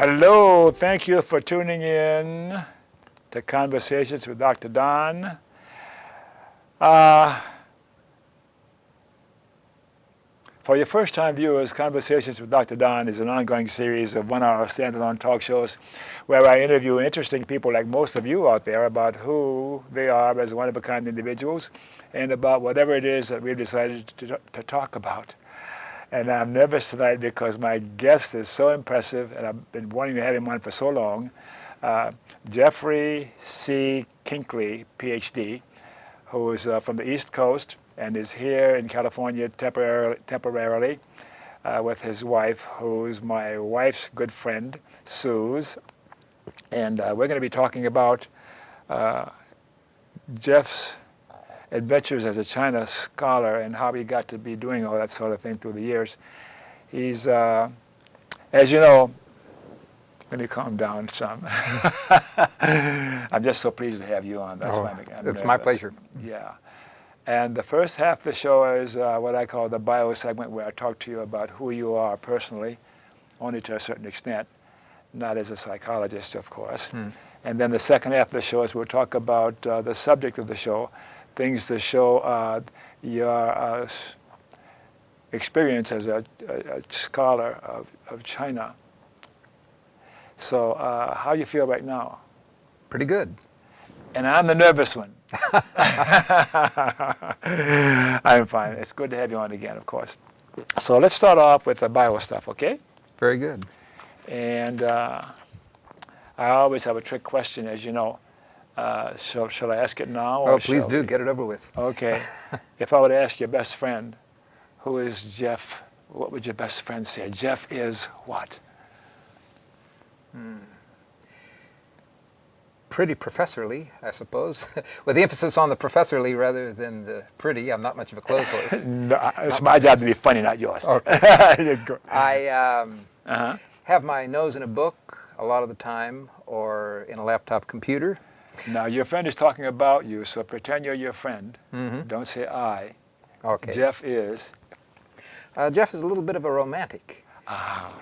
Hello, thank you for tuning in to Conversations with Dr. Don. For your first-time viewers, Conversations with Dr. Don is an ongoing series of one-hour standalone talk shows where I interview interesting people like most of you out there about who they are as one-of-a-kind individuals and about whatever it is that we've decided to talk about. And I'm nervous tonight because my guest is so impressive, and I've been wanting to have him on for so long. Jeffrey C. Kinkley, Ph.D., who is from the East Coast and is here in California temporarily with his wife, who's my wife's good friend, Suze. And we're going to be talking about Jeff's adventures as a China scholar and how he got to be doing all that sort of thing through the years. He's, as you know, let me calm down some. I'm just so pleased to have you on. That's why it's my pleasure. Yeah. And the first half of the show is what I call the bio segment, where I talk to you about who you are personally, only to a certain extent, not as a psychologist, of course. And then the second half of the show is we'll talk about the subject of the show, things to show your experience as a scholar of China. So how you feel right now? Pretty good. And I'm the nervous one. I'm fine. It's good to have you on again, of course. So let's start off with the bio stuff, okay? Very good. And I always have a trick question, as you know. Shall I ask it now? Oh, please do. Get it over with. Okay. If I were to ask your best friend, who is Jeff, what would your best friend say? Jeff is what? Pretty professorly, I suppose, with the emphasis on the professorly rather than the pretty. I'm not much of a clothes horse. No, it's my job to be funny, not yours. Okay. I have my nose in a book a lot of the time, or in a laptop computer. Now, your friend is talking about you, so pretend you're your friend. Don't say I. Okay. Jeff is? Jeff is a little bit of a romantic.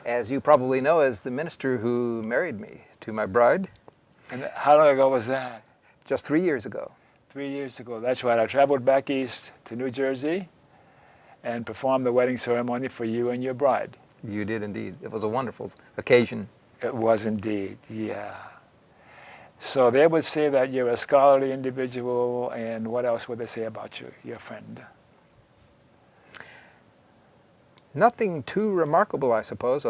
As you probably know, as the minister who married me to my bride. And how long ago was that? Just 3 years ago. 3 years ago, that's right. I traveled back east to New Jersey and performed the wedding ceremony for you and your bride. You did indeed. It was a wonderful occasion. It was indeed, yeah. So they would say that you're a scholarly individual, and what else would they say about you, your friend? Nothing too remarkable, I suppose.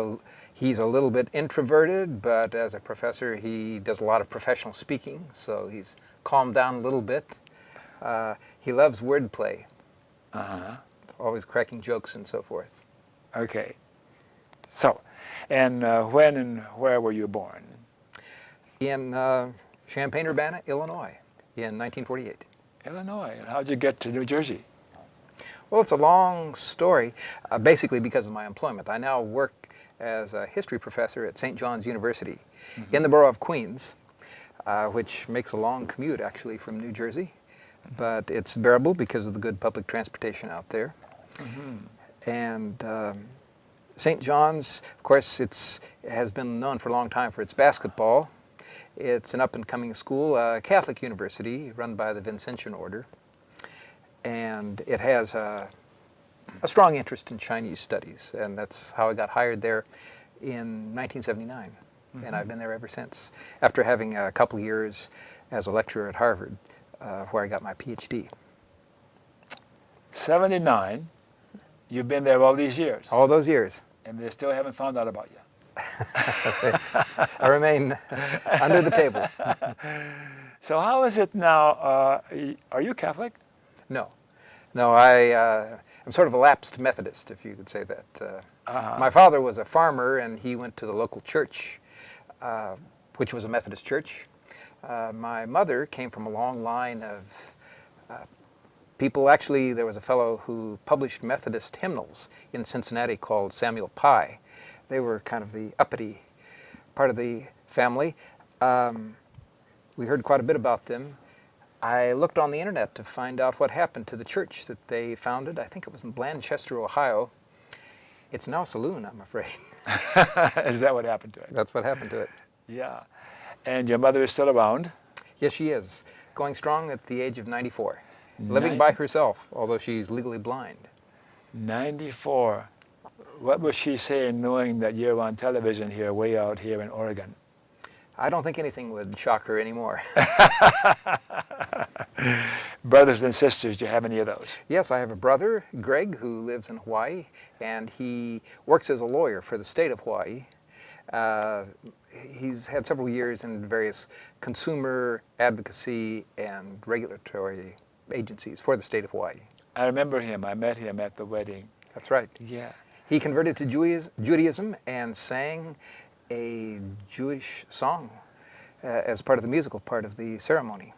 He's a little bit introverted, but as a professor, he does a lot of professional speaking, so he's calmed down a little bit. He loves wordplay, always cracking jokes and so forth. Okay. So, and when and where were you born? In Champaign-Urbana, Illinois, in 1948. Illinois. And how'd you get to New Jersey? Well, it's a long story, basically because of my employment. I now work as a history professor at St. John's University in the borough of Queens, which makes a long commute, actually, from New Jersey. But it's bearable because of the good public transportation out there. And St. John's, of course, it has been known for a long time for its basketball. It's an up-and-coming school, a Catholic university run by the Vincentian order. And it has a strong interest in Chinese studies, and that's how I got hired there in 1979. And I've been there ever since, after having a couple years as a lecturer at Harvard, where I got my Ph.D. 79, you've been there all these years? All those years. And they still haven't found out about you? I remain under the table. So how is it now? Are you Catholic? No. No, I'm sort of a lapsed Methodist, if you could say that. My father was a farmer, and he went to the local church, which was a Methodist church. My mother came from a long line of people. Actually, there was a fellow who published Methodist hymnals in Cincinnati called Samuel Pye. They were kind of the uppity part of the family. We heard quite a bit about them. I looked on the internet to find out what happened to the church that they founded. I think it was in Blanchester, Ohio. It's now a saloon, I'm afraid. Is that what happened to it? That's what happened to it. Yeah. And your mother is still around? Yes, she is. Going strong at the age of 94. Living Nine- by herself, although she's legally blind. 94. What was she saying knowing that you're on television here, way out here in Oregon? I don't think anything would shock her anymore. Brothers and sisters, do you have any of those? Yes, I have a brother, Greg, who lives in Hawaii, and he works as a lawyer for the state of Hawaii. He's had several years in various consumer advocacy and regulatory agencies for the state of Hawaii. I remember him. I met him at the wedding. That's right. Yeah. He converted to Judaism and sang a Jewish song as part of the musical part of the ceremony.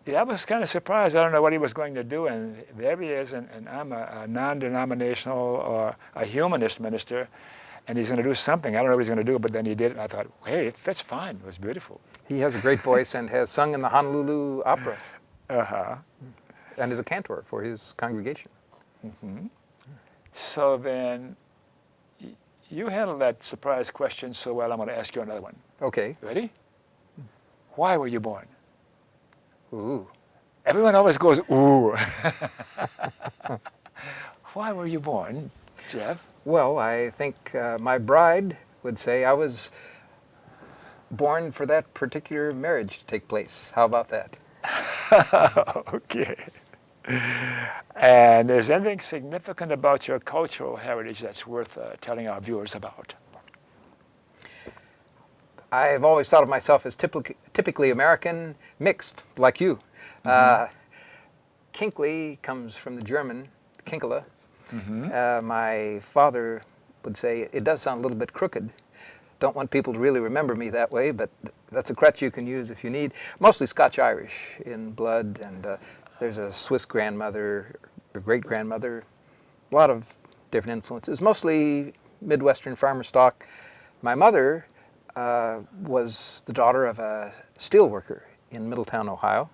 Yeah, I was kind of surprised. I don't know what he was going to do, and there he is, and I'm a non-denominational or a humanist minister, and he's going to do something. I don't know what he's going to do, but then he did it, and I thought, hey, it fits fine. It was beautiful. He has a great voice and has sung in the Honolulu Opera Uh-huh. and is a cantor for his congregation. Mm-hmm. So then, you handled that surprise question so well, I'm going to ask you another one. Okay. Ready? Why were you born? Ooh. Everyone always goes, ooh. Why were you born, Jeff? Well, I think my bride would say I was born for that particular marriage to take place. How about that? Okay. And is anything significant about your cultural heritage that's worth telling our viewers about? I've always thought of myself as typically American, mixed, like you. Kinkley comes from the German, Kinkley. My father would say, it does sound a little bit crooked. Don't want people to really remember me that way, but that's a crutch you can use if you need. Mostly Scotch-Irish in blood, and there's a Swiss grandmother, or great-grandmother, a lot of different influences, mostly Midwestern farmer stock. My mother was the daughter of a steel worker in Middletown, Ohio.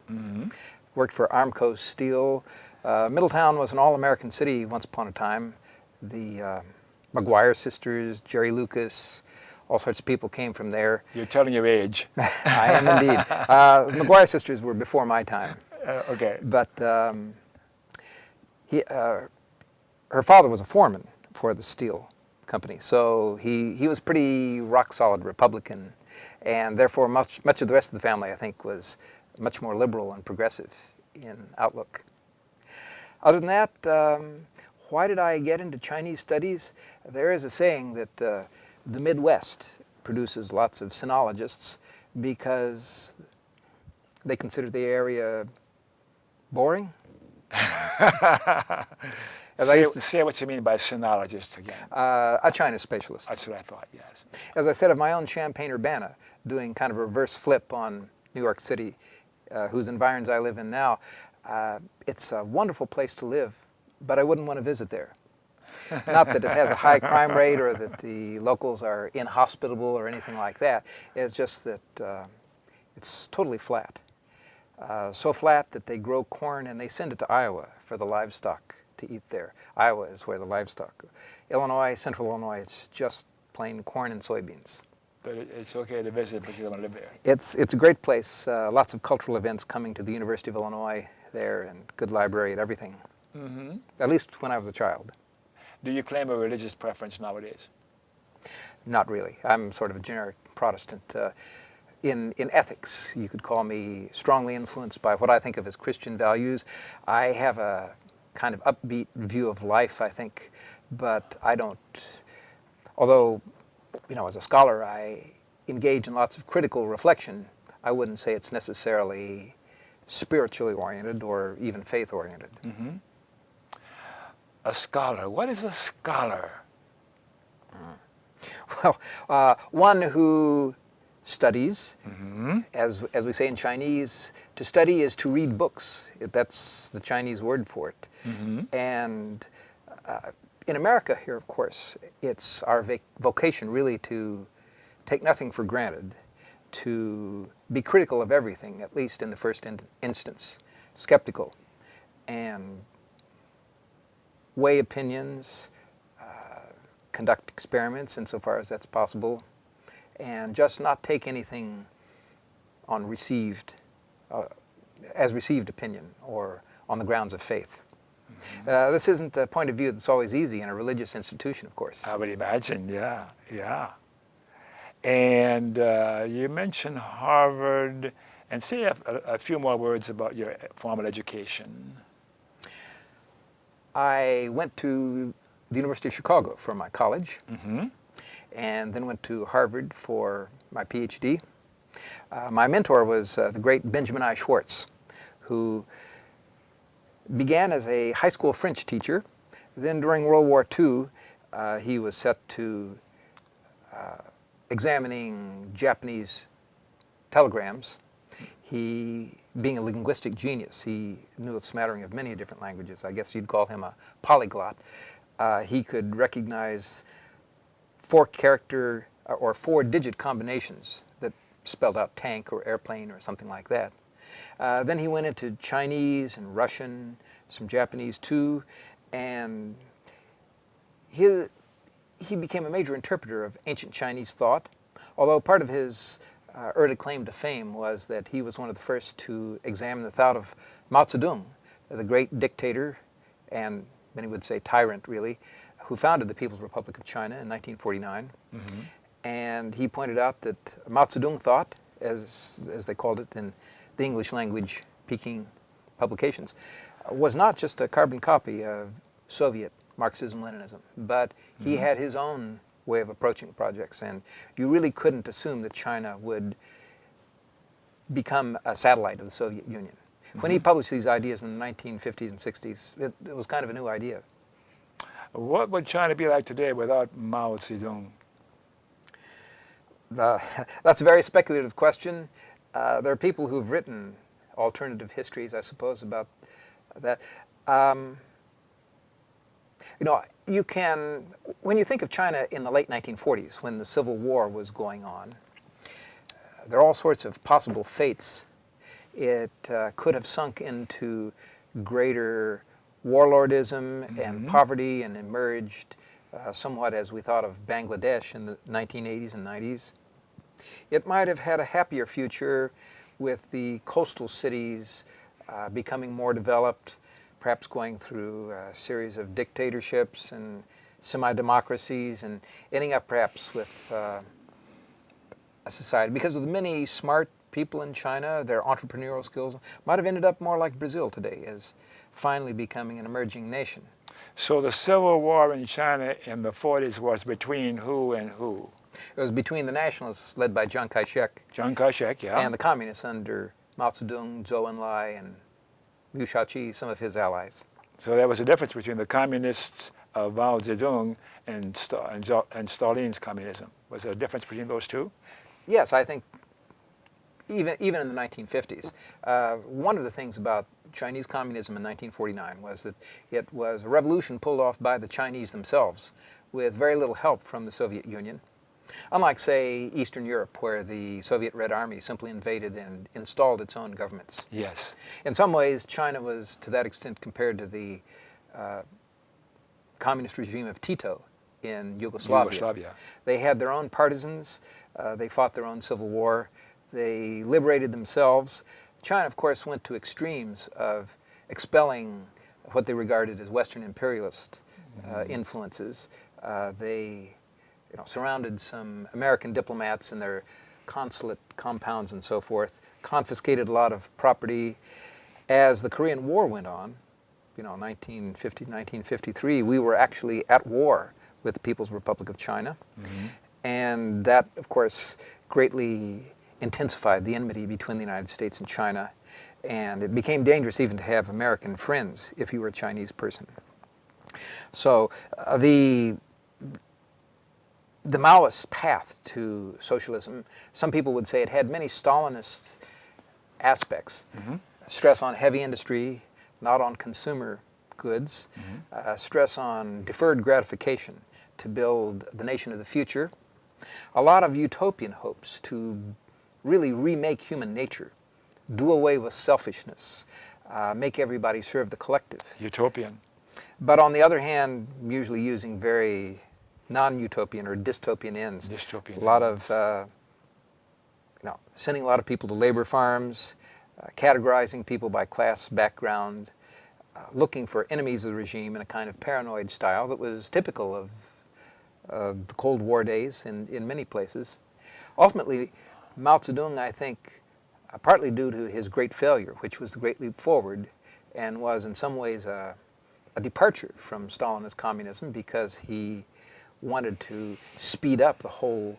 Worked for Armco Steel. Middletown was an all-American city once upon a time. The McGuire sisters, Jerry Lucas, all sorts of people came from there. You're telling your age. I am indeed. The McGuire sisters were before my time. Okay. But her father was a foreman for the steel company, so he was pretty rock-solid Republican, and therefore much of the rest of the family, I think, was much more liberal and progressive in outlook. Other than that, why did I get into Chinese studies? There is a saying that the Midwest produces lots of sinologists because they consider the area boring. Say what you mean by sinologist again. A China specialist. That's what I thought, yes. As I said of my own Champaign-Urbana, doing kind of a reverse flip on New York City, whose environs I live in now, it's a wonderful place to live, but I wouldn't want to visit there. Not that it has a high crime rate or that the locals are inhospitable or anything like that. It's just that it's totally flat. So flat that they grow corn and they send it to Iowa for the livestock to eat there. Iowa is where the livestock. Illinois, central Illinois, it's just plain corn and soybeans. But it's okay to visit, but you don't want to live there. It's a great place. Lots of cultural events coming to the University of Illinois there, and good library and everything. At least when I was a child. Do you claim a religious preference nowadays? Not really. I'm sort of a generic Protestant. In ethics, you could call me strongly influenced by what I think of as Christian values. I have a kind of upbeat view of life, I think, but I don't, although, you know, as a scholar, I engage in lots of critical reflection. I wouldn't say it's necessarily spiritually oriented or even faith oriented. A scholar. What is a scholar? Well, one who studies, as we say in Chinese, to study is to read books. That's the Chinese word for it. And in America here, of course, it's our vocation really to take nothing for granted, to be critical of everything, at least in the first instance, skeptical, and weigh opinions, conduct experiments insofar as that's possible, and just not take anything on as received opinion or on the grounds of faith. This isn't a point of view that's always easy in a religious institution, of course. I would imagine, yeah, yeah. And you mentioned Harvard, and say a few more words about your formal education. I went to the University of Chicago for my college, Mm-hmm. and then went to Harvard for my Ph.D. My mentor was the great Benjamin I. Schwartz, who began as a high school French teacher. Then during World War II, he was set to examining Japanese telegrams. He, being a linguistic genius, he knew a smattering of many different languages. I guess you'd call him a polyglot. He could recognize 4-character or 4-digit combinations that spelled out tank or airplane or something like that. Then he went into Chinese and Russian, some Japanese too, and he became a major interpreter of ancient Chinese thought, although part of his early claim to fame was that he was one of the first to examine the thought of Mao Zedong, the great dictator and many would say tyrant really, who founded the People's Republic of China in 1949. Mm-hmm. And he pointed out that Mao Zedong thought, as they called it in the English language Peking publications, was not just a carbon copy of Soviet Marxism-Leninism, but he had his own way of approaching projects, and you really couldn't assume that China would become a satellite of the Soviet Union. When he published these ideas in the 1950s and 60s, it was kind of a new idea. What would China be like today without Mao Zedong? That's a very speculative question. There are people who've written alternative histories, I suppose, about that. You know, you can, when you think of China in the late 1940s, when the Civil War was going on, there are all sorts of possible fates. It could have sunk into greater warlordism and poverty and emerged somewhat as we thought of Bangladesh in the 1980s and 90s. It might have had a happier future with the coastal cities becoming more developed, perhaps going through a series of dictatorships and semi-democracies and ending up perhaps with a society. Because of the many smart people in China, their entrepreneurial skills might have ended up more like Brazil today, as finally becoming an emerging nation. So the Civil War in China in the 40s was between who and who? It was between the nationalists led by Chiang Kai-shek. Chiang Kai-shek, yeah. And the communists under Mao Zedong, Zhou Enlai, and Liu Shaoqi, some of his allies. So there was a difference between the communists of Mao Zedong and Stalin's communism. Was there a difference between those two? Yes, I think even in the 1950s. One of the things about Chinese communism in 1949 was that it was a revolution pulled off by the Chinese themselves with very little help from the Soviet Union. Unlike, say, Eastern Europe, where the Soviet Red Army simply invaded and installed its own governments. Yes. In some ways, China was, to that extent, compared to the communist regime of Tito in Yugoslavia. They had their own partisans. They fought their own civil war. They liberated themselves. China, of course, went to extremes of expelling what they regarded as Western imperialist influences. They surrounded some American diplomats in their consulate compounds and so forth, confiscated a lot of property. As the Korean War went on, 1950, 1953, we were actually at war with the People's Republic of China. And that, of course, greatly intensified the enmity between the United States and China. And it became dangerous even to have American friends if you were a Chinese person. So the Maoist path to socialism, some people would say it had many Stalinist aspects. Stress on heavy industry, not on consumer goods, stress on deferred gratification to build the nation of the future, a lot of utopian hopes to really remake human nature, do away with selfishness, make everybody serve the collective. Utopian. But on the other hand, usually using very non-utopian or dystopian ends. Dystopian A lot ends. of, sending a lot of people to labor farms, categorizing people by class background, looking for enemies of the regime in a kind of paranoid style that was typical of the Cold War days in many places. Ultimately, Mao Zedong, I think, partly due to his great failure, which was the Great Leap Forward, and was in some ways a departure from Stalinist communism because he wanted to speed up the whole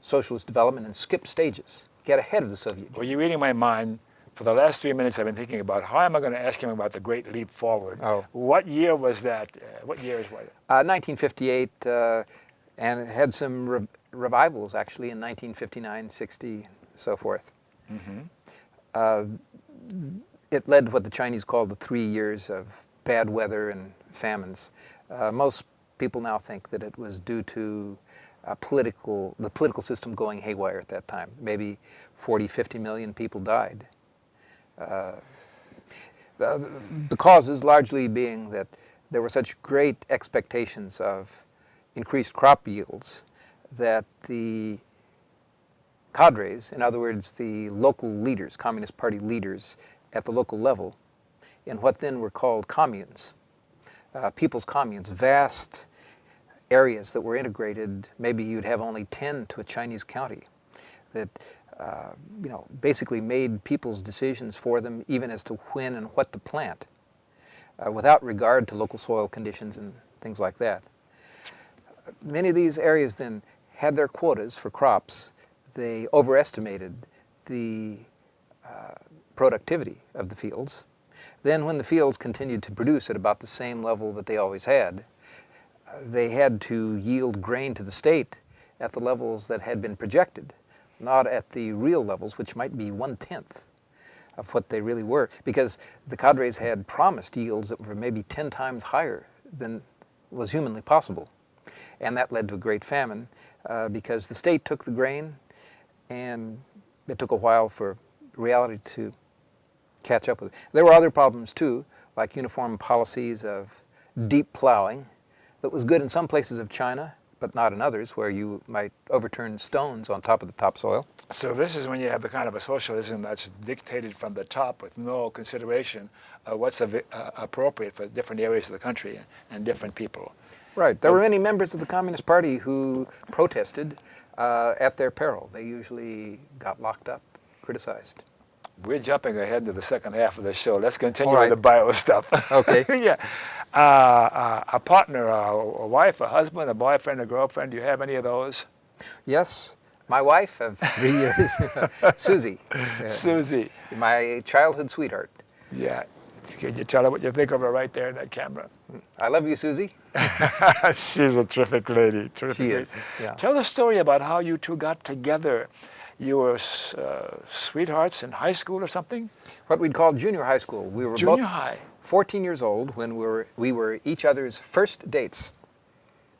socialist development and skip stages, get ahead of the Soviet Union. Well, you're reading my mind. For the last 3 minutes, I've been thinking about how am I going to ask him about the Great Leap Forward. Oh. What year was that? What years was it? 1958, and it had some revivals actually in 1959, 60, so forth. It led to what the Chinese called the 3 years of bad weather and famines. Most people now think that it was due to the political system going haywire at that time. Maybe 40, 50 million people died. The causes largely being that there were such great expectations of increased crop yields that the cadres, in other words, the local leaders, Communist Party leaders at the local level, in what then were called communes, people's communes, vast areas that were integrated. Maybe you'd have only 10 to a Chinese county that basically made people's decisions for them, even as to when and what to plant, without regard to local soil conditions and things like that. Many of these areas then had their quotas for crops. They overestimated the productivity of the fields. Then when the fields continued to produce at about the same level that they always had, they had to yield grain to the state at the levels that had been projected, not at the real levels, which might be 1/10 of what they really were, because the cadres had promised yields that were maybe 10 times higher than was humanly possible. And that led to a great famine because the state took the grain, and it took a while for reality to catch up with it. There were other problems too, like uniform policies of deep plowing that was good in some places of China, but not in others, where you might overturn stones on top of the topsoil. So this is when you have the kind of a socialism that's dictated from the top with no consideration of what's appropriate for different areas of the country and different people. Right. There were many members of the Communist Party who protested at their peril. They usually got locked up, criticized. We're jumping ahead to the second half of the show. Let's continue All right. with the bio stuff. Okay. Yeah. A partner, a wife, a husband, a boyfriend, a girlfriend, do you have any of those? Yes. My wife of 3 years, Susie. Susie. My childhood sweetheart. Yeah. Can you tell her what you think of her right there in that camera? I love you, Susie. She's a terrific lady. Terrific She lady. is, yeah. Tell the story about how you two got together. You were sweethearts in high school or something? What we'd call junior high school. We were Junior both high. 14 years old when we were each other's first dates.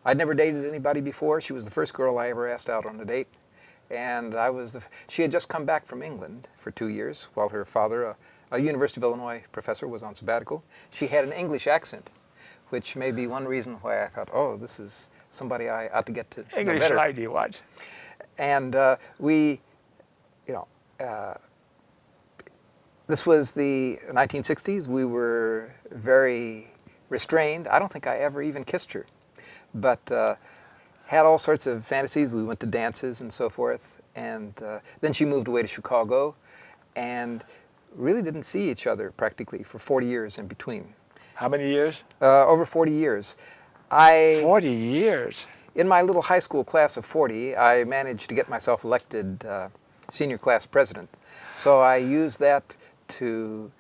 I'd never dated anybody before. She was the first girl I ever asked out on a date. And she had just come back from England for 2 years while her father, a University of Illinois professor, was on sabbatical. She had an English accent, which may be one reason why I thought, oh, this is somebody I ought to get to know English better. lady, what? And this was the 1960s. We were very restrained. I don't think I ever even kissed her, but had all sorts of fantasies. We went to dances and so forth. And then she moved away to Chicago and really didn't see each other practically for 40 years in between. How many years? Over 40 years. 40 years. In my little high school class of 40, I managed to get myself elected senior class president. So I used that to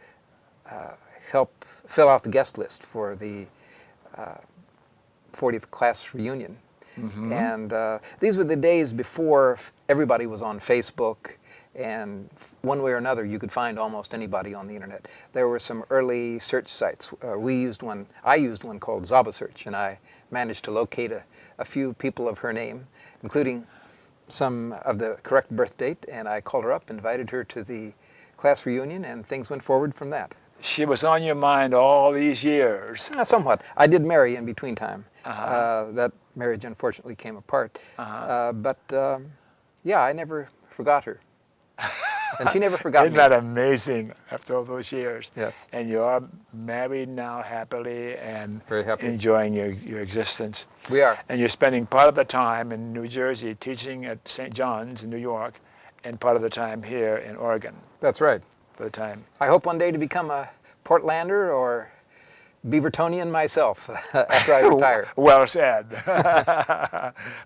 help fill out the guest list for the 40th class reunion. Mm-hmm. And these were the days before everybody was on Facebook, and one way or another you could find almost anybody on the internet. There were some early search sites. I used one called Zaba Search, and I managed to locate a few people of her name, including some of the correct birth date, and I called her up, invited her to the class reunion, and things went forward from that. She was on your mind all these years. Somewhat. I did marry in between time. Uh-huh. That marriage unfortunately came apart. Uh-huh. Yeah, I never forgot her. And she never forgot Isn't me. that amazing after all those years? Yes. And you are married now happily and Very happily. enjoying your existence. We are. And you're spending part of the time in New Jersey teaching at St. John's in New York and part of the time here in Oregon That's right. for the time. I hope one day to become a Portlander or Beavertonian myself after I retire. Well said.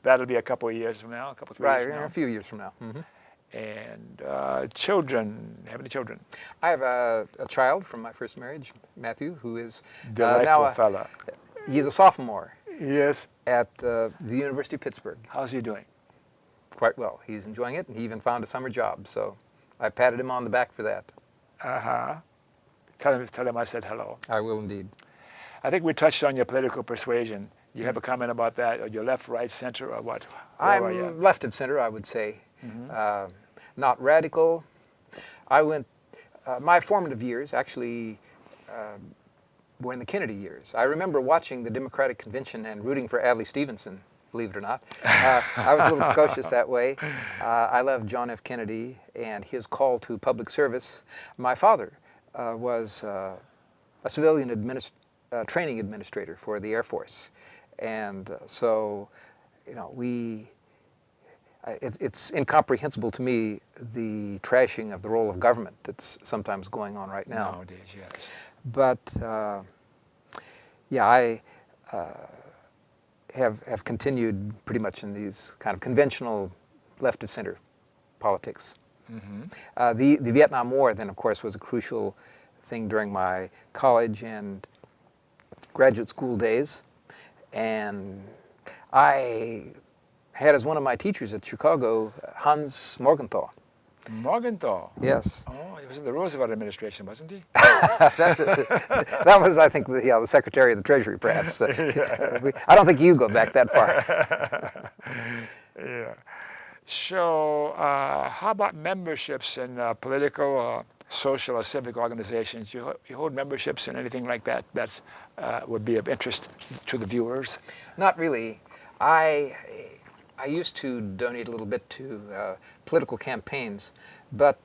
That'll be a couple of years from now, a couple, 3 Right, years from now. a few years from now. Hmm. And children, have any children? I have a child from my first marriage, Matthew, who is Delightful now fella. he's a sophomore Yes. at the University of Pittsburgh. How's he doing? Quite well. He's enjoying it, and he even found a summer job, so I patted him on the back for that. Uh-huh. Tell him I said hello. I will indeed. I think we touched on your political persuasion. You have a comment about that, or your left, right, center, or what? Where are you? I'm left of center, I would say. Not radical. I went, my formative years actually were in the Kennedy years. I remember watching the Democratic Convention and rooting for Adlai Stevenson, believe it or not. I was a little precocious that way. I loved John F. Kennedy and his call to public service. My father was a civilian training administrator for the Air Force. And so, you know, it's incomprehensible to me, the trashing of the role of government that's sometimes going on right now. Nowadays, yes. But yeah, I have continued pretty much in these kind of conventional left of center politics. The Vietnam War then, of course, was a crucial thing during my college and graduate school days. And I had as one of my teachers at Chicago, Hans Morgenthau. Morgenthau. Yes. Oh, he was in the Roosevelt administration, wasn't he? That was, I think, the Secretary of the Treasury, perhaps. I don't think you go back that far. Yeah. So, how about memberships in political, social, or civic organizations? You hold memberships in anything like that that would be of interest to the viewers? Not really. I used to donate a little bit to political campaigns, but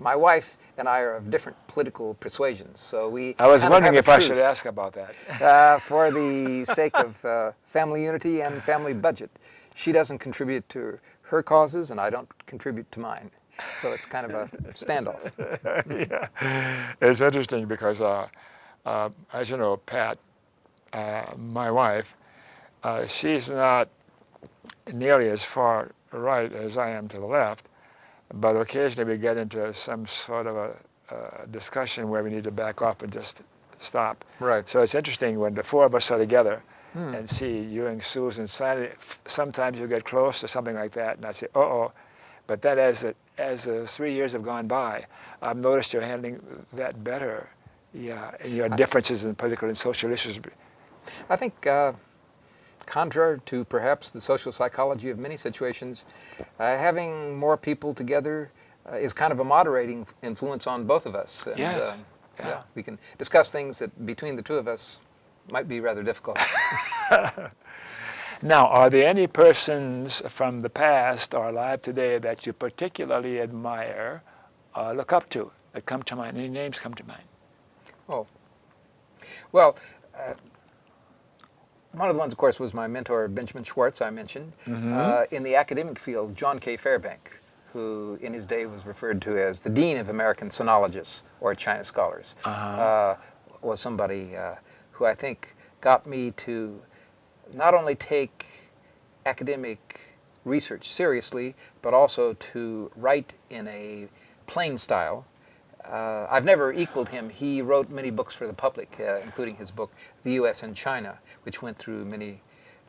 my wife and I are of different political persuasions, so we. I was kind of wondering have a if I should truce, ask about that. for the sake of family unity and family budget. She doesn't contribute to her causes, and I don't contribute to mine. So it's kind of a standoff. Yeah. It's interesting because, as you know, Pat, my wife, she's not nearly as far right as I am to the left, but occasionally we get into some sort of a discussion where we need to back off and just stop. Right. So it's interesting when the four of us are together and see you and Susan, sometimes you get close to something like that, and I say, uh-oh. But then as the 3 years have gone by, I've noticed you're handling that better. Yeah, and your differences in political and social issues. I think, contrary to perhaps the social psychology of many situations, having more people together is kind of a moderating influence on both of us. And, Yes. Yeah, we can discuss things that between the two of us might be rather difficult. Now, are there any persons from the past or alive today that you particularly admire, look up to, that come to mind? Any names come to mind? Oh, well, one of the ones, of course, was my mentor, Benjamin Schwartz, I mentioned. In the academic field, John K. Fairbank, who in his day was referred to as the Dean of American Sinologists, or China Scholars, was somebody who I think got me to not only take academic research seriously, but also to write in a plain style. I've never equaled him. He wrote many books for the public, including his book, The U.S. and China, which went through many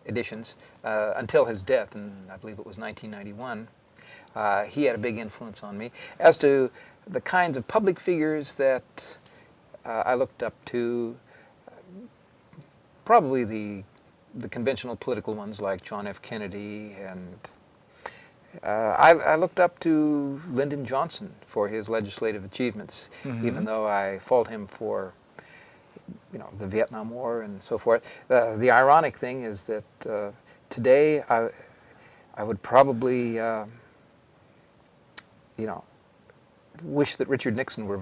editions until his death in, I believe it was 1991. He had a big influence on me. As to the kinds of public figures that I looked up to, probably the conventional political ones like John F. Kennedy, and I looked up to Lyndon Johnson for his legislative achievements, even though I fault him for the Vietnam War and so forth. The ironic thing is that today I would probably, wish that Richard Nixon were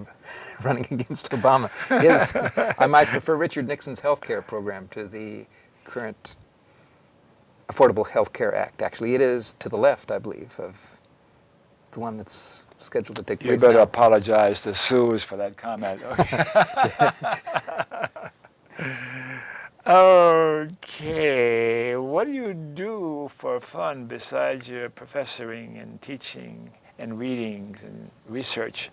running against Obama. I might prefer Richard Nixon's health care program to the current Affordable Health Care Act. Actually, it is to the left, I believe, of the one that's scheduled to take place You better now. apologize to Suze for that comment. Okay, what do you do for fun besides your professoring and teaching and readings and research?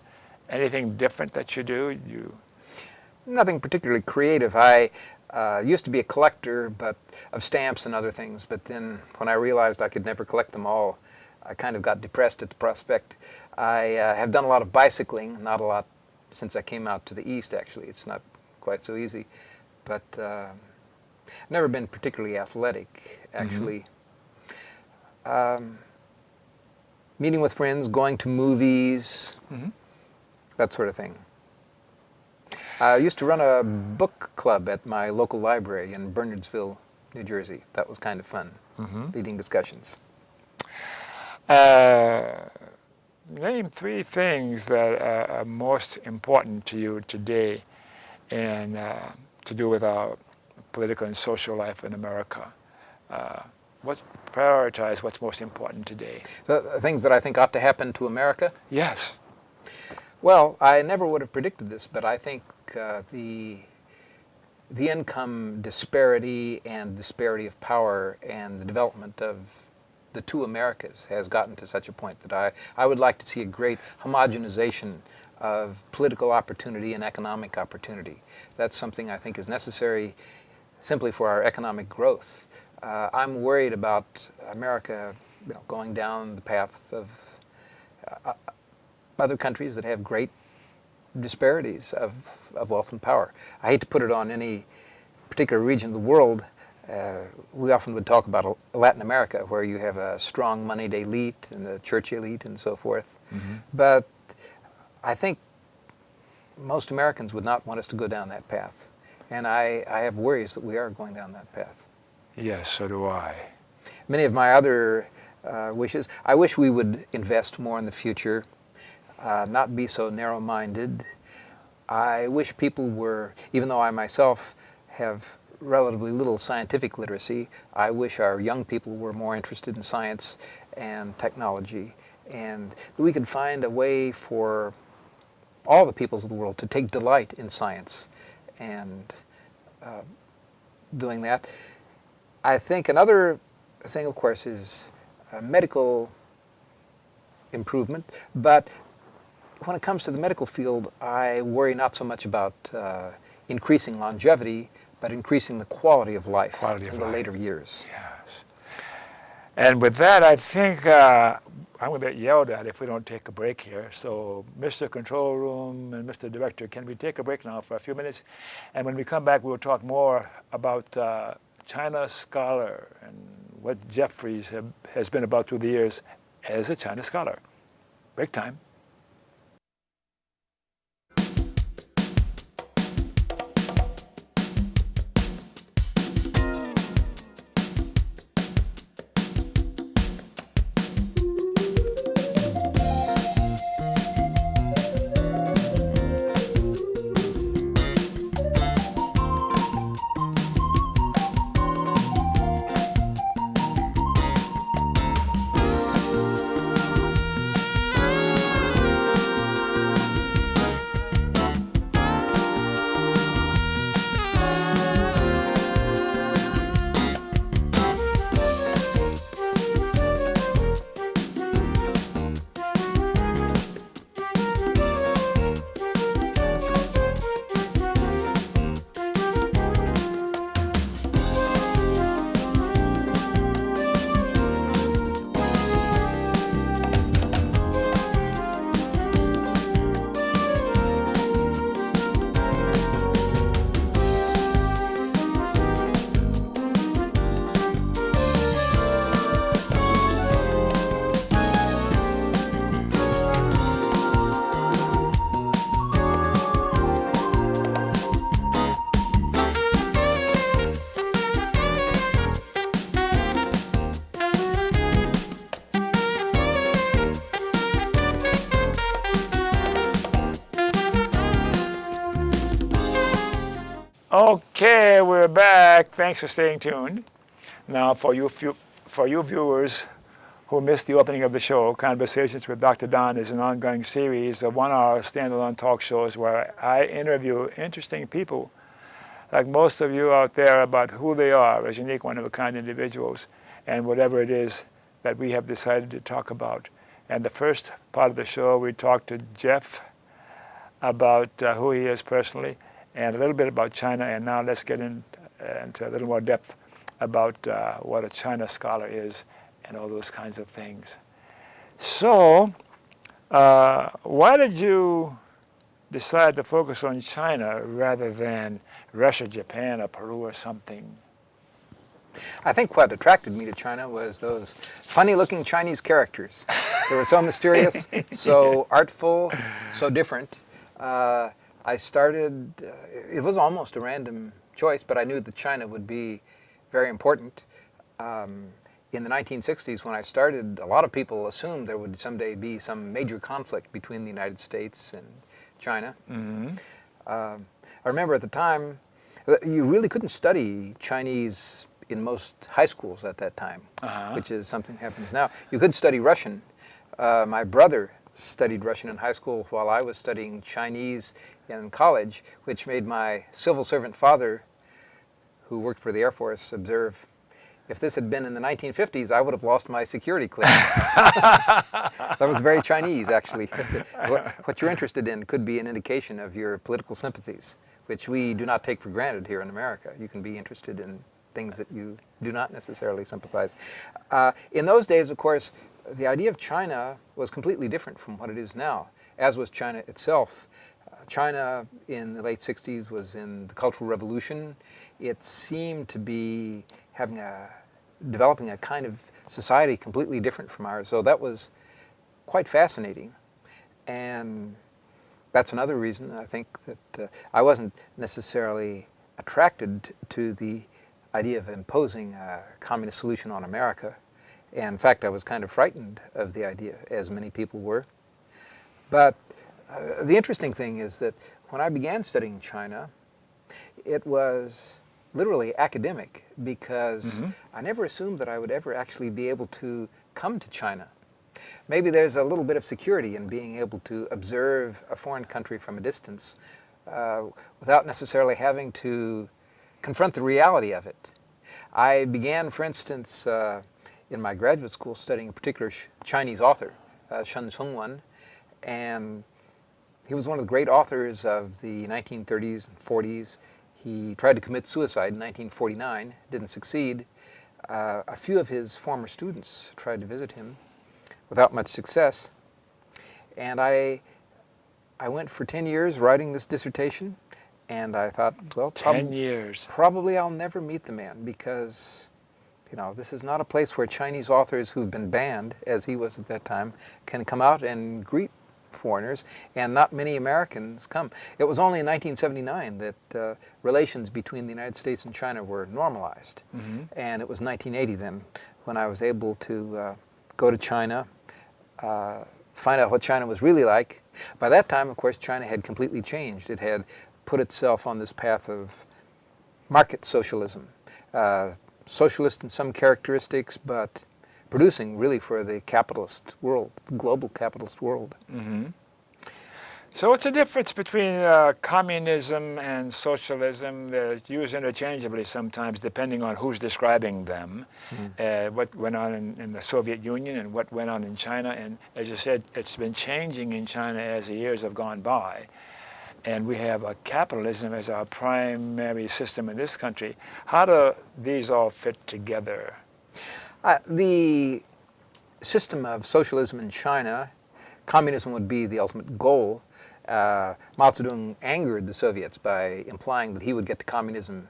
Anything different that you do? Nothing particularly creative. I used to be a collector of stamps and other things, but then when I realized I could never collect them all, I kind of got depressed at the prospect. I have done a lot of bicycling, not a lot since I came out to the east, actually. It's not quite so easy. But never been particularly athletic, actually. Meeting with friends, going to movies, that sort of thing. I used to run a book club at my local library in Bernardsville, New Jersey. That was kind of fun, leading discussions. Name 3 things that are most important to you today and to do with our political and social life in America. Prioritize what's most important today. So, things that I think ought to happen to America? Yes. Well, I never would have predicted this, but I think the income disparity and disparity of power and the development of the 2 Americas has gotten to such a point that I would like to see a great homogenization of political opportunity and economic opportunity. That's something I think is necessary simply for our economic growth. I'm worried about America going down the path of other countries that have great disparities of wealth and power. I hate to put it on any particular region of the world. We often would talk about Latin America, where you have a strong moneyed elite and a church elite and so forth. But I think most Americans would not want us to go down that path. And I have worries that we are going down that path. Yes, so do I. Many of my other wishes, I wish we would invest more in the future, not be so narrow-minded. I wish people were, even though I myself have relatively little scientific literacy, I wish our young people were more interested in science and technology, and that we could find a way for all the peoples of the world to take delight in science and doing that. I think another thing, of course, is medical improvement, but when it comes to the medical field, I worry not so much about increasing longevity, but increasing the quality of life in the later years. Yes. And with that, I think I'm going to get yelled at if we don't take a break here. So, Mr. Control Room and Mr. Director, can we take a break now for a few minutes? And when we come back, we'll talk more about China Scholar and what Jeffries has been about through the years as a China Scholar. Break time. Okay, we're back. Thanks for staying tuned. Now, for you viewers who missed the opening of the show, Conversations with Dr. Don is an ongoing series of 1-hour standalone talk shows where I interview interesting people, like most of you out there, about who they are as unique, one-of-a-kind individuals, and whatever it is that we have decided to talk about. And the first part of the show, we talked to Jeff about who he is personally, and a little bit about China, and now let's get into a little more depth about what a China scholar is and all those kinds of things. So, why did you decide to focus on China rather than Russia, Japan, or Peru or something? I think what attracted me to China was those funny-looking Chinese characters. They were so mysterious, so artful, so different. I started, it was almost a random choice, but I knew that China would be very important. In the 1960s, when I started, a lot of people assumed there would someday be some major conflict between the United States and China. Mm-hmm. I remember at the time, you really couldn't study Chinese in most high schools at that time, which is something happens now. You could study Russian. My brother studied Russian in high school while I was studying Chinese in college, which made my civil servant father, who worked for the Air Force, observe, if this had been in the 1950s, I would have lost my security clearance. That was very Chinese, actually. What you're interested in could be an indication of your political sympathies, which we do not take for granted here in America. You can be interested in things that you do not necessarily sympathize. In those days, of course, the idea of China was completely different from what it is now, as was China itself. China in the late 60s was in the Cultural Revolution. It seemed to be developing a kind of society completely different from ours. So that was quite fascinating. And that's another reason I think that I wasn't necessarily attracted to the idea of imposing a communist solution on America. And in fact, I was kind of frightened of the idea, as many people were. But the interesting thing is that when I began studying China, it was literally academic, because I never assumed that I would ever actually be able to come to China. Maybe there's a little bit of security in being able to observe a foreign country from a distance without necessarily having to confront the reality of it. I began, for instance, in my graduate school studying a particular Chinese author, Shen Songwen, and he was one of the great authors of the 1930s and 40s. He tried to commit suicide in 1949, didn't succeed. A few of his former students tried to visit him without much success. And I went for 10 years writing this dissertation, and I thought, well, 10 years. Probably I'll never meet the man, because this is not a place where Chinese authors who've been banned, as he was at that time, can come out and greet foreigners, and not many Americans come. It was only in 1979 that relations between the United States and China were normalized. And it was 1980 then when I was able to go to China, find out what China was really like. By that time, of course, China had completely changed. It had put itself on this path of market socialism. Socialist in some characteristics, but producing really for the capitalist world, the global capitalist world. So what's the difference between communism and socialism? They're used interchangeably sometimes depending on who's describing them. What went on in the Soviet Union and what went on in China. And as you said, it's been changing in China as the years have gone by. And we have a capitalism as our primary system in this country. How do these all fit together? The system of socialism in China, communism would be the ultimate goal. Mao Zedong angered the Soviets by implying that he would get to communism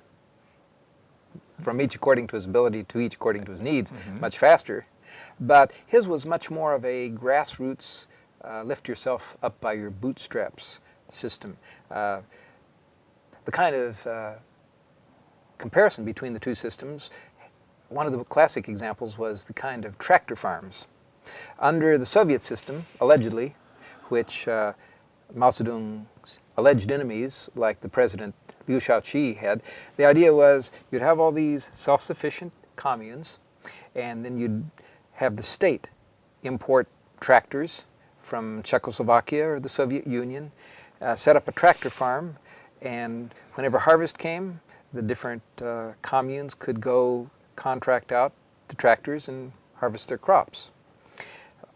from each according to his ability to each according to his needs much faster. But his was much more of a grassroots, lift yourself up by your bootstraps system. The kind of comparison between the two systems, one of the classic examples was the kind of tractor farms. Under the Soviet system, allegedly, which Mao Zedong's alleged enemies, like the president Liu Shaoqi had. The idea was you'd have all these self-sufficient communes, and then you'd have the state import tractors from Czechoslovakia or the Soviet Union, set up a tractor farm, and whenever harvest came, the different communes could go contract out the tractors and harvest their crops.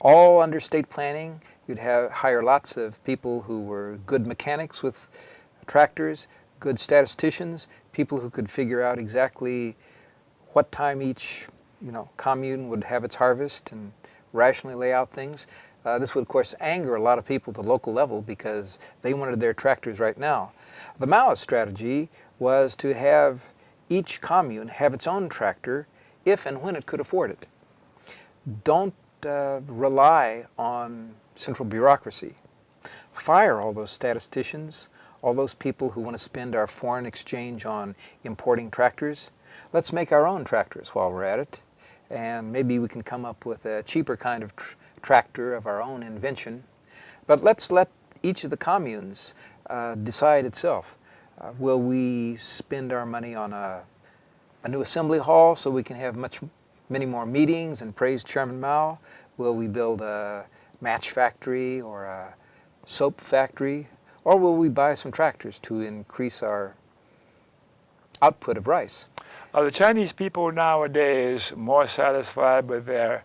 All under state planning. You'd hire lots of people who were good mechanics with tractors, good statisticians, people who could figure out exactly what time each commune would have its harvest and rationally lay out things. This would, of course, anger a lot of people at the local level because they wanted their tractors right now. The Maoist strategy was to have each commune have its own tractor if and when it could afford it. Don't rely on central bureaucracy. Fire all those statisticians, all those people who want to spend our foreign exchange on importing tractors. Let's make our own tractors while we're at it, and maybe we can come up with a cheaper kind of tractor of our own invention. But let's let each of the communes decide itself. Will we spend our money on a new assembly hall so we can have many more meetings and praise Chairman Mao? Will we build a match factory or a soap factory? Or will we buy some tractors to increase our output of rice? Are the Chinese people nowadays more satisfied with their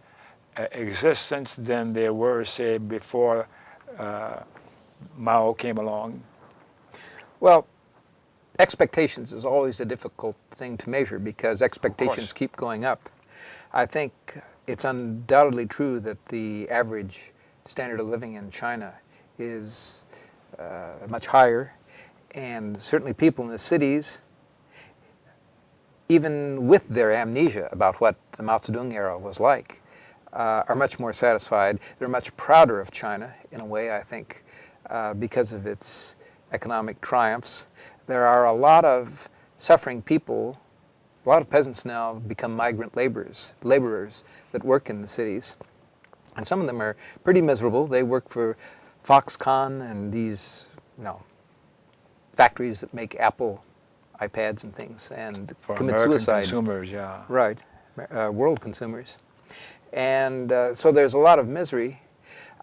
existence than they were, say, before Mao came along? Well, expectations is always a difficult thing to measure because expectations keep going up. I think it's undoubtedly true that the average standard of living in China is much higher, and certainly people in the cities, even with their amnesia about what the Mao Zedong era was like, are much more satisfied. They're much prouder of China in a way, I think, because of its economic triumphs. There are a lot of suffering people. A lot of peasants now become migrant laborers that work in the cities. And some of them are pretty miserable. They work for Foxconn and these, factories that make Apple iPads and things and for commit American suicide. consumers, yeah. Right, world consumers. And so there's a lot of misery.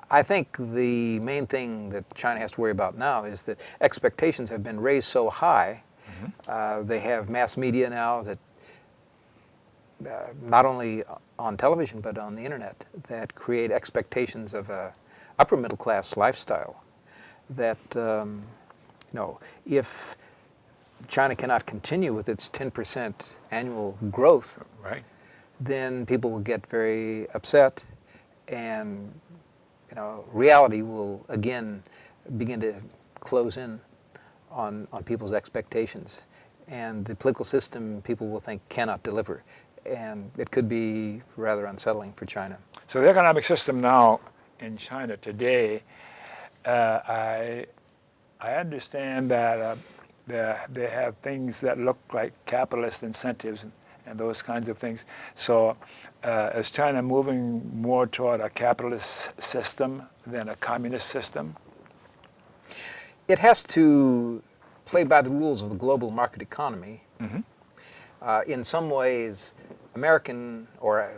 I think the main thing that China has to worry about now is that expectations have been raised so high. They have mass media now that not only on television but on the internet that create expectations of a upper middle class lifestyle that if China cannot continue with its 10% annual growth, Right. then people will get very upset, and reality will again begin to close in on people's expectations, and the political system people will think cannot deliver, and it could be rather unsettling for China. So the economic system now in China today, I understand that they have things that look like capitalist incentives and those kinds of things. So is China moving more toward a capitalist system than a communist system? It has to play by the rules of the global market economy. In some ways, American, or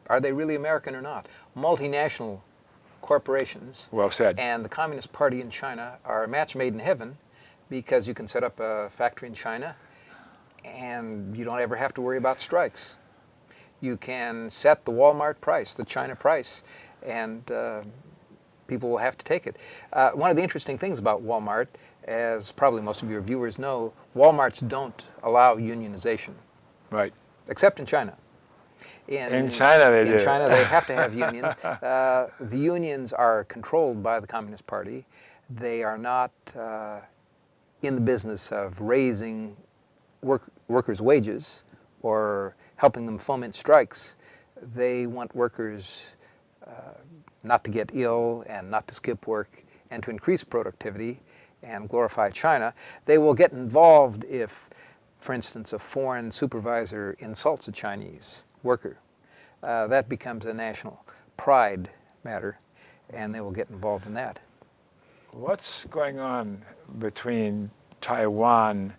are they really American or not? Multinational corporations Well said. and the Communist Party in China are a match made in heaven because you can set up a factory in China and you don't ever have to worry about strikes. You can set the Walmart price, the China price, and people will have to take it. One of the interesting things about Walmart, as probably most of your viewers know, Walmarts don't allow unionization. Right. Except in China. In China they do. In China they have to have unions. The unions are controlled by the Communist Party. They are not in the business of raising workers' wages or helping them foment strikes. They want workers not to get ill and not to skip work and to increase productivity and glorify China. They will get involved if, for instance, a foreign supervisor insults a Chinese worker. That becomes a national pride matter, and they will get involved in that. What's going on between Taiwan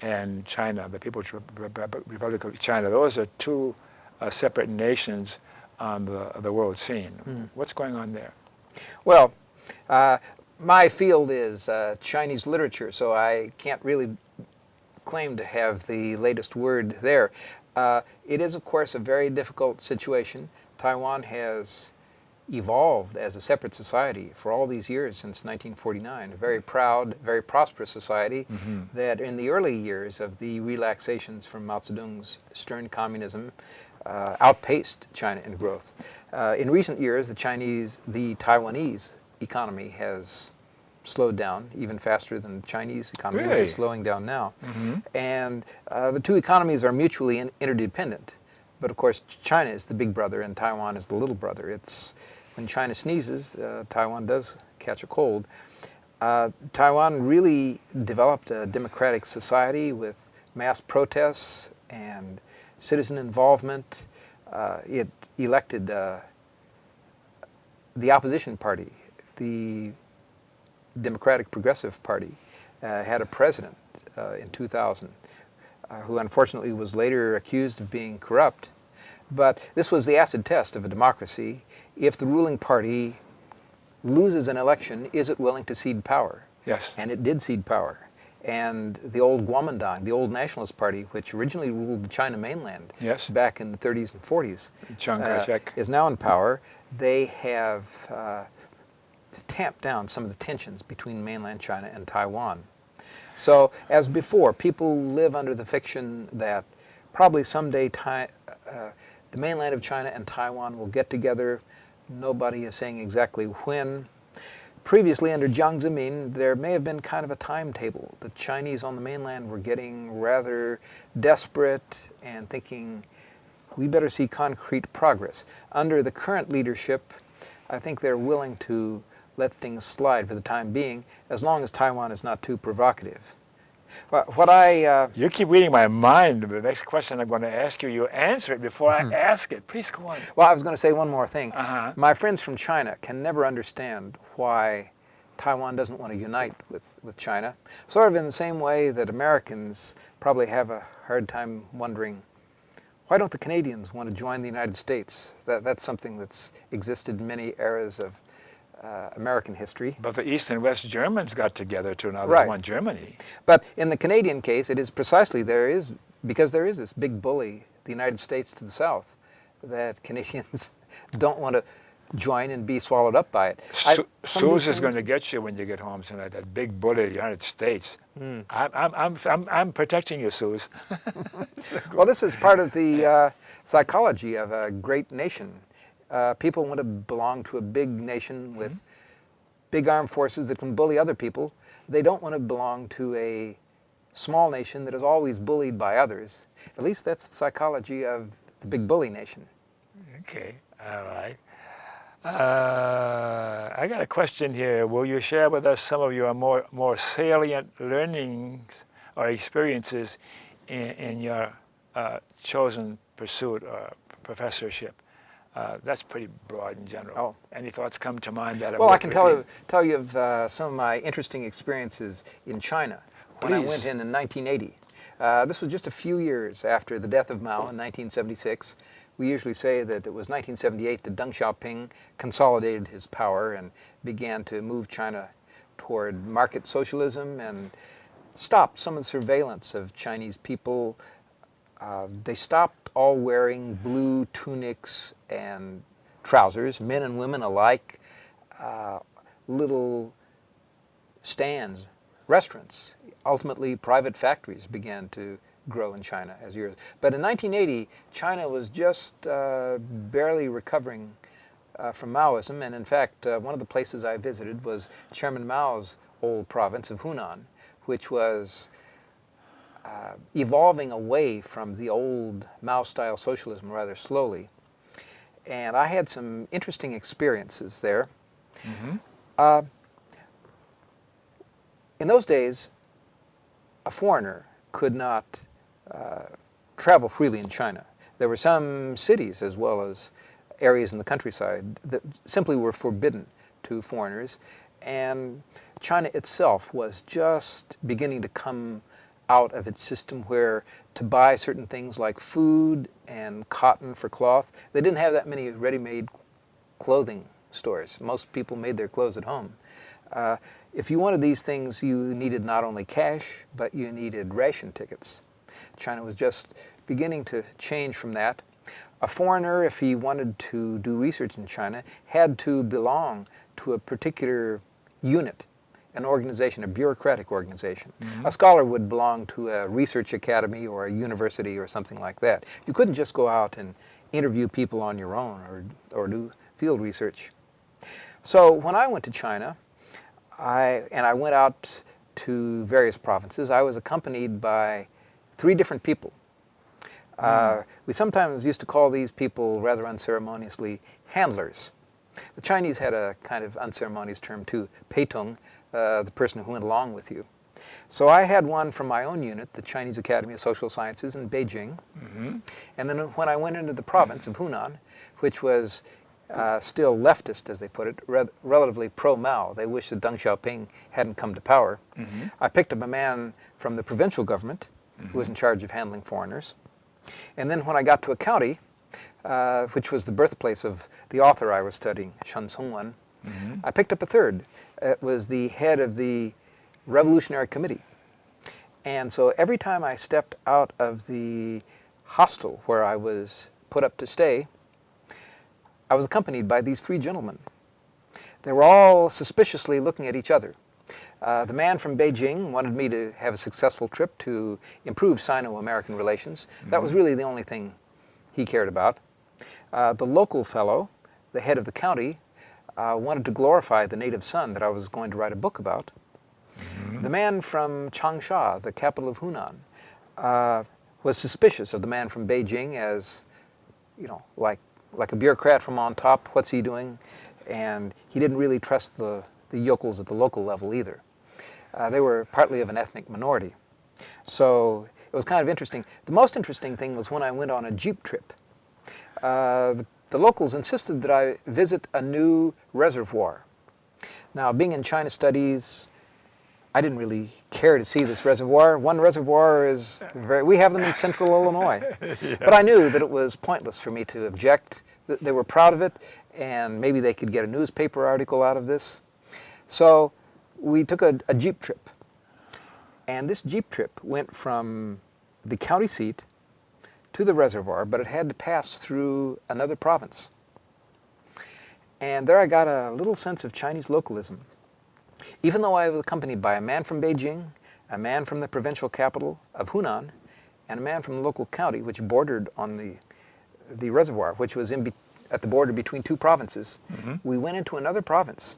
and China, the People's Republic of China. Those are two separate nations on the world scene. What's going on there? Well, my field is Chinese literature, so I can't really claim to have the latest word there. It is, of course, a very difficult situation. Taiwan has evolved as a separate society for all these years since 1949, a very proud, very prosperous society that in the early years of the relaxations from Mao Zedong's stern communism outpaced China in growth. In recent years, the Taiwanese economy has slowed down even faster than the Chinese economy, which is slowing down now. And the two economies are mutually interdependent. But of course, China is the big brother and Taiwan is the little brother. It's when China sneezes, Taiwan does catch a cold. Taiwan really developed a democratic society with mass protests and citizen involvement. It elected the opposition party, the Democratic Progressive Party, had a president in 2000 who unfortunately was later accused of being corrupt. But this was the acid test of a democracy. If the ruling party loses an election, is it willing to cede power? Yes. And it did cede power. And the old Kuomintang, the old Nationalist Party, which originally ruled the China mainland back in the 30s and 40s, Chiang Kai-shek, is now in power. They have tamped down some of the tensions between mainland China and Taiwan. So, as before, people live under the fiction that probably someday the mainland of China and Taiwan will get together. Nobody is saying exactly when. Previously, under Jiang Zemin, there may have been kind of a timetable. The Chinese on the mainland were getting rather desperate and thinking, we better see concrete progress. Under the current leadership, I think they're willing to let things slide for the time being, as long as Taiwan is not too provocative. You keep reading my mind. The next question I'm going to ask you, you answer it before I ask it. Please go on. Well, I was going to say one more thing. My friends from China can never understand why Taiwan doesn't want to unite with China. Sort of in the same way that Americans probably have a hard time wondering, why don't the Canadians want to join the United States? That's something that's existed in many eras of American history. But the East and West Germans got together to now there's one Germany. But in the Canadian case, it is precisely because there is this big bully, the United States to the south, that Canadians don't want to join and be swallowed up by it. Suze is going to get you when you get home tonight, that big bully, the United States. I'm protecting you, Suze. Well, this is part of the psychology of a great nation. People want to belong to a big nation with big armed forces that can bully other people. They don't want to belong to a small nation that is always bullied by others. At least that's the psychology of the big bully nation. Okay, all right. I got a question here. Will you share with us some of your more salient learnings or experiences in your chosen pursuit or professorship? That's pretty broad in general. Oh. Any thoughts come to mind that? Well, I can tell you of some of my interesting experiences in China when I went in 1980. This was just a few years after the death of Mao in 1976. We usually say that it was 1978 that Deng Xiaoping consolidated his power and began to move China toward market socialism and stopped some of the surveillance of Chinese people. They stopped all wearing blue tunics and trousers, men and women alike. Little stands, restaurants, ultimately private factories began to grow in China as years. But in 1980, China was just barely recovering from Maoism, and in fact, one of the places I visited was Chairman Mao's old province of Hunan, which was evolving away from the old Mao-style socialism rather slowly. And I had some interesting experiences there. In those days, a foreigner could not travel freely in China. There were some cities as well as areas in the countryside that simply were forbidden to foreigners. And China itself was just beginning to come out of its system where to buy certain things like food and cotton for cloth, they didn't have that many ready-made clothing stores. Most people made their clothes at home. If you wanted these things, you needed not only cash, but you needed ration tickets. China was just beginning to change from that. A foreigner, if he wanted to do research in China, had to belong to a particular unit, an organization, a bureaucratic organization. Mm-hmm. A scholar would belong to a research academy or a university or something like that. You couldn't just go out and interview people on your own or do field research. So when I went to China, I went out to various provinces, I was accompanied by 3 different people. We sometimes used to call these people, rather unceremoniously, handlers. The Chinese had a kind of unceremonious term too, peitung, the person who went along with you. So I had one from my own unit, the Chinese Academy of Social Sciences in Beijing. Mm-hmm. And then when I went into the province of Hunan, which was still leftist, as they put it, relatively pro-Mao. They wished that Deng Xiaoping hadn't come to power. Mm-hmm. I picked up a man from the provincial government who was in charge of handling foreigners. And then when I got to a county, which was the birthplace of the author I was studying, Shen Songwen, mm-hmm. I picked up a third. It was the head of the Revolutionary Committee. And so every time I stepped out of the hostel where I was put up to stay, I was accompanied by these 3 gentlemen. They were all suspiciously looking at each other. The man from Beijing wanted me to have a successful trip to improve Sino-American relations. Mm-hmm. That was really the only thing he cared about. The local fellow, the head of the county, wanted to glorify the native son that I was going to write a book about. Mm-hmm. The man from Changsha, the capital of Hunan, was suspicious of the man from Beijing as, you know, like a bureaucrat from on top. What's he doing? And he didn't really trust the yokels at the local level either. They were partly of an ethnic minority. So it was kind of interesting. The most interesting thing was when I went on a jeep trip. The locals insisted that I visit a new reservoir. Now, being in China studies, I didn't really care to see this reservoir. One reservoir is we have them in central Illinois. Yeah. But I knew that it was pointless for me to object. They were proud of it, and maybe they could get a newspaper article out of this. So we took a jeep trip. And this jeep trip went from the county seat to the reservoir, but it had to pass through another province. And there I got a little sense of Chinese localism. Even though I was accompanied by a man from Beijing, a man from the provincial capital of Hunan, and a man from the local county which bordered on the reservoir, which was at the border between 2 provinces, mm-hmm. we went into another province.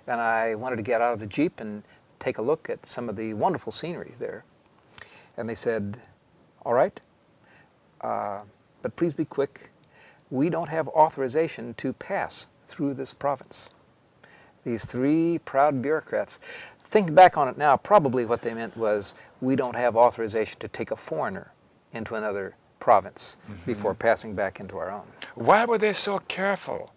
And I wanted to get out of the jeep and take a look at some of the wonderful scenery there. And they said, all right, but please be quick. We don't have authorization to pass through this province. These 3 proud bureaucrats. Think back on it now, probably what they meant was, we don't have authorization to take a foreigner into another province mm-hmm. before passing back into our own. Why were they so careful?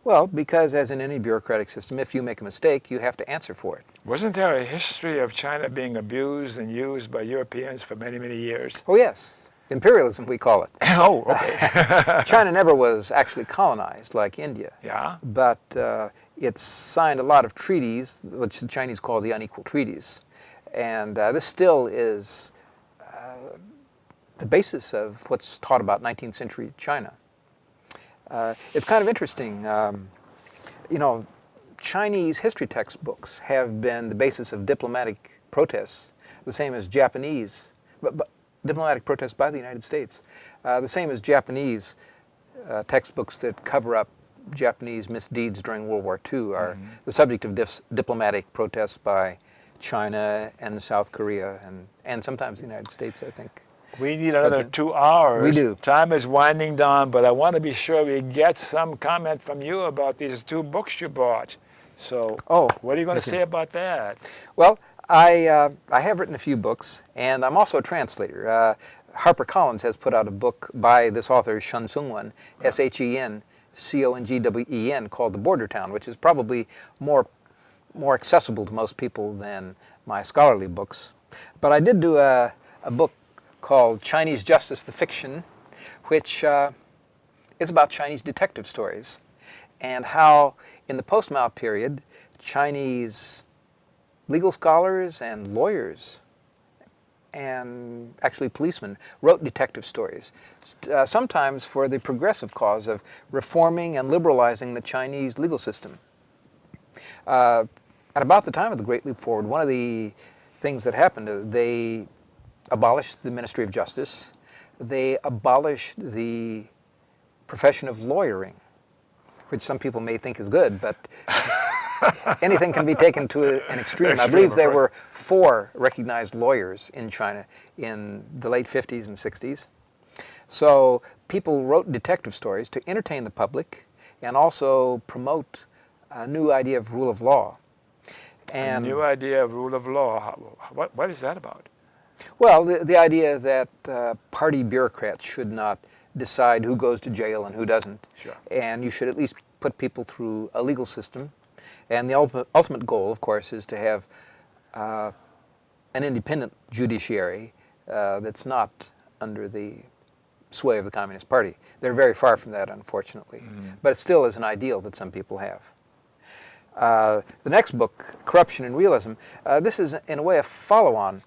Well, because as in any bureaucratic system, if you make a mistake, you have to answer for it. Wasn't there a history of China being abused and used by Europeans for many, many years? Oh, yes. Imperialism, we call it. Oh, okay. China never was actually colonized like India. Yeah. But it signed a lot of treaties, which the Chinese call the unequal treaties. And this still is the basis of what's taught about 19th century China. It's kind of interesting. You know, Chinese history textbooks have been the basis of diplomatic protests, the same as Japanese, but diplomatic protests by the United States, the same as Japanese textbooks that cover up Japanese misdeeds during World War II are mm-hmm. the subject of diplomatic protests by China and South Korea and sometimes the United States, I think. We need another 2 hours. We do. Time is winding down, but I want to be sure we get some comment from you about these 2 books you bought. So what are you going to say about that? Well, I have written a few books, and I'm also a translator. HarperCollins has put out a book by this author, Shen Songwen, S-H-E-N-C-O-N-G-W-E-N, called The Border Town, which is probably more accessible to most people than my scholarly books. But I did do a book called Chinese Justice, the Fiction, which is about Chinese detective stories and how in the post-Mao period, Chinese legal scholars and lawyers and actually policemen wrote detective stories, sometimes for the progressive cause of reforming and liberalizing the Chinese legal system. At about the time of the Great Leap Forward, one of the things that happened, they abolished the Ministry of Justice, they abolished the profession of lawyering, which some people may think is good, but anything can be taken to an extreme. I believe there were 4 recognized lawyers in China in the late 50s and 60s. So people wrote detective stories to entertain the public and also promote a new idea of rule of law. And a new idea of rule of law. What is that about? Well, the idea that party bureaucrats should not decide who goes to jail and who doesn't. Sure. And you should at least put people through a legal system. And the ultimate goal, of course, is to have an independent judiciary that's not under the sway of the Communist Party. They're very far from that, unfortunately. But it still is an ideal that some people have. The next book, Corruption and Realism, this is in a way a follow-on.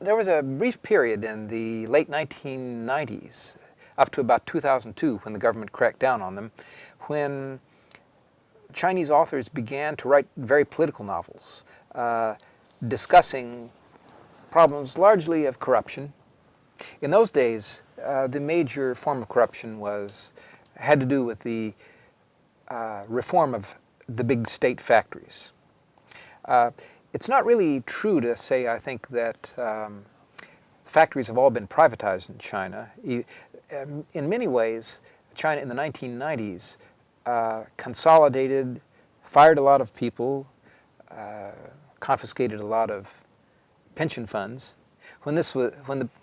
There was a brief period in the late 1990s, up to about 2002, when the government cracked down on them, when Chinese authors began to write very political novels, discussing problems largely of corruption. In those days, the major form of corruption had to do with the reform of the big state factories. It's not really true to say, I think, that factories have all been privatized in China. In many ways, China in the 1990s consolidated, fired a lot of people, confiscated a lot of pension funds. When the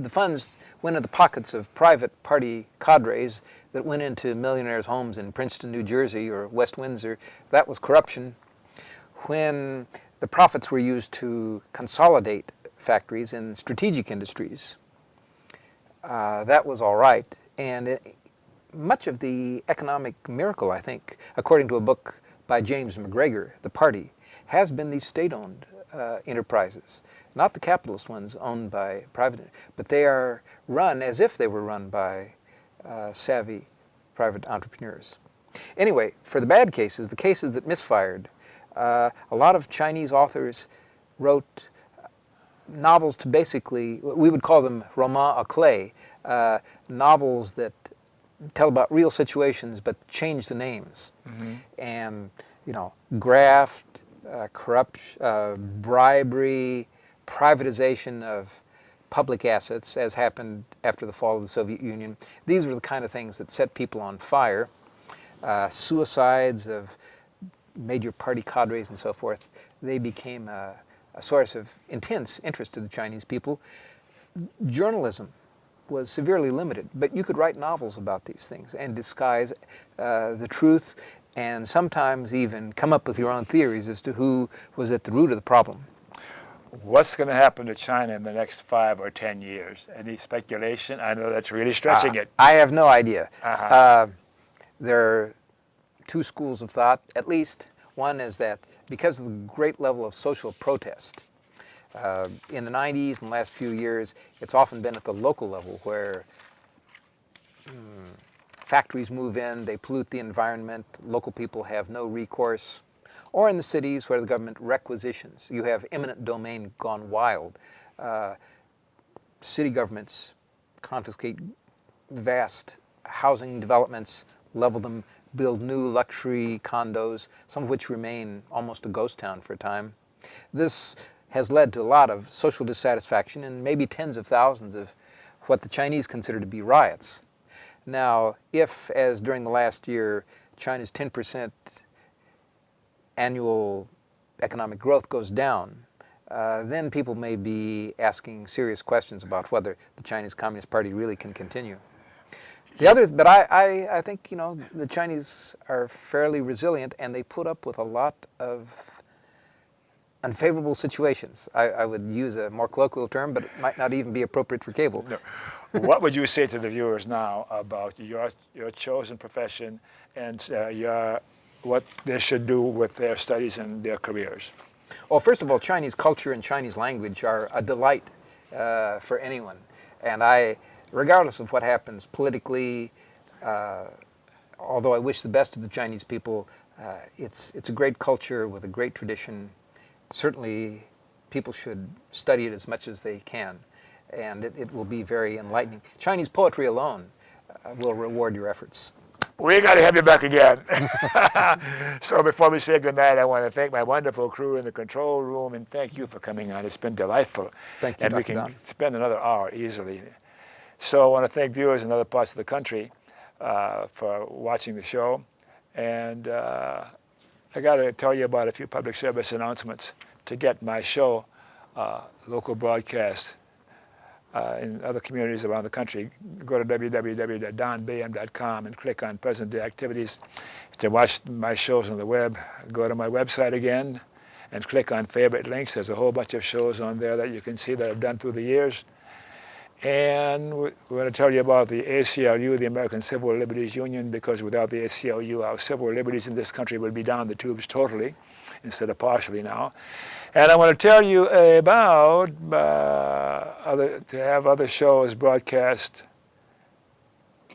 funds went into the pockets of private party cadres that went into millionaires' homes in Princeton, New Jersey, or West Windsor, that was corruption. When the profits were used to consolidate factories in strategic industries, that was all right. And much of the economic miracle, I think, according to a book by James McGregor, The Party, has been these state-owned enterprises. Not the capitalist ones owned by private, but they are run as if they were run by savvy private entrepreneurs. Anyway, for the bad cases, the cases that misfired, a lot of Chinese authors wrote novels to basically, we would call them romans à clef, novels that tell about real situations but change the names. And, graft, corruption, bribery, privatization of public assets, as happened after the fall of the Soviet Union. These were the kind of things that set people on fire. Suicides of major party cadres and so forth. They became a source of intense interest to the Chinese people. Journalism was severely limited, but you could write novels about these things and disguise the truth and sometimes even come up with your own theories as to who was at the root of the problem. What's going to happen to China in the next 5 or 10 years? Any speculation? I know that's really stretching it. I have no idea. There are 2 schools of thought, at least. One is that because of the great level of social protest, in the 90s and the last few years, it's often been at the local level where factories move in, they pollute the environment, local people have no recourse. Or in the cities where the government requisitions. You have eminent domain gone wild. City governments confiscate vast housing developments, level them, build new luxury condos, some of which remain almost a ghost town for a time. This has led to a lot of social dissatisfaction and maybe tens of thousands of what the Chinese consider to be riots. Now, if, as during the last year, China's 10% annual economic growth goes down, then people may be asking serious questions about whether the Chinese Communist Party really can continue. But I think, the Chinese are fairly resilient and they put up with a lot of unfavorable situations. I would use a more colloquial term, but it might not even be appropriate for cable. No. What would you say to the viewers now about your chosen profession and what they should do with their studies and their careers? Well, first of all, Chinese culture and Chinese language are a delight for anyone. And regardless of what happens politically, although I wish the best of the Chinese people, it's a great culture with a great tradition. Certainly, people should study it as much as they can, and it will be very enlightening. Chinese poetry alone will reward your efforts. We got to have you back again. So before we say goodnight, I want to thank my wonderful crew in the control room, and thank you for coming on. It's been delightful. Thank you, and Dr. we can Don. spend another hour easily. So I want to thank viewers in other parts of the country for watching the show. And I got to tell you about a few public service announcements to get my show local broadcast in other communities around the country. Go to www.donbaham.com and click on present day activities to watch my shows on the web. Go to my website again and click on favorite links. There's a whole bunch of shows on there that you can see that I've done through the years. And we're going to tell you about the ACLU, the American Civil Liberties Union, because without the ACLU, our civil liberties in this country would be down the tubes totally, instead of partially now. And I want to tell you about to have other shows broadcast.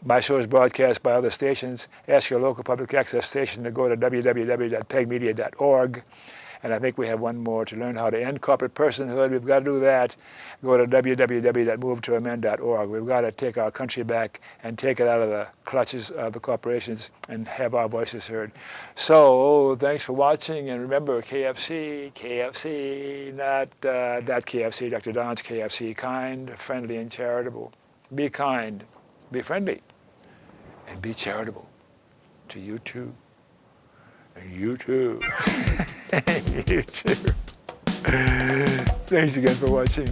My show is broadcast by other stations. Ask your local public access station to go to www.pegmedia.org. And I think we have one more to learn how to end corporate personhood. We've got to do that. Go to www.movetoamend.org. We've got to take our country back and take it out of the clutches of the corporations and have our voices heard. So thanks for watching. And remember, KFC, not that KFC, Dr. Don's KFC, kind, friendly, and charitable. Be kind, be friendly, and be charitable to you too. And you too. You too. Thanks again for watching.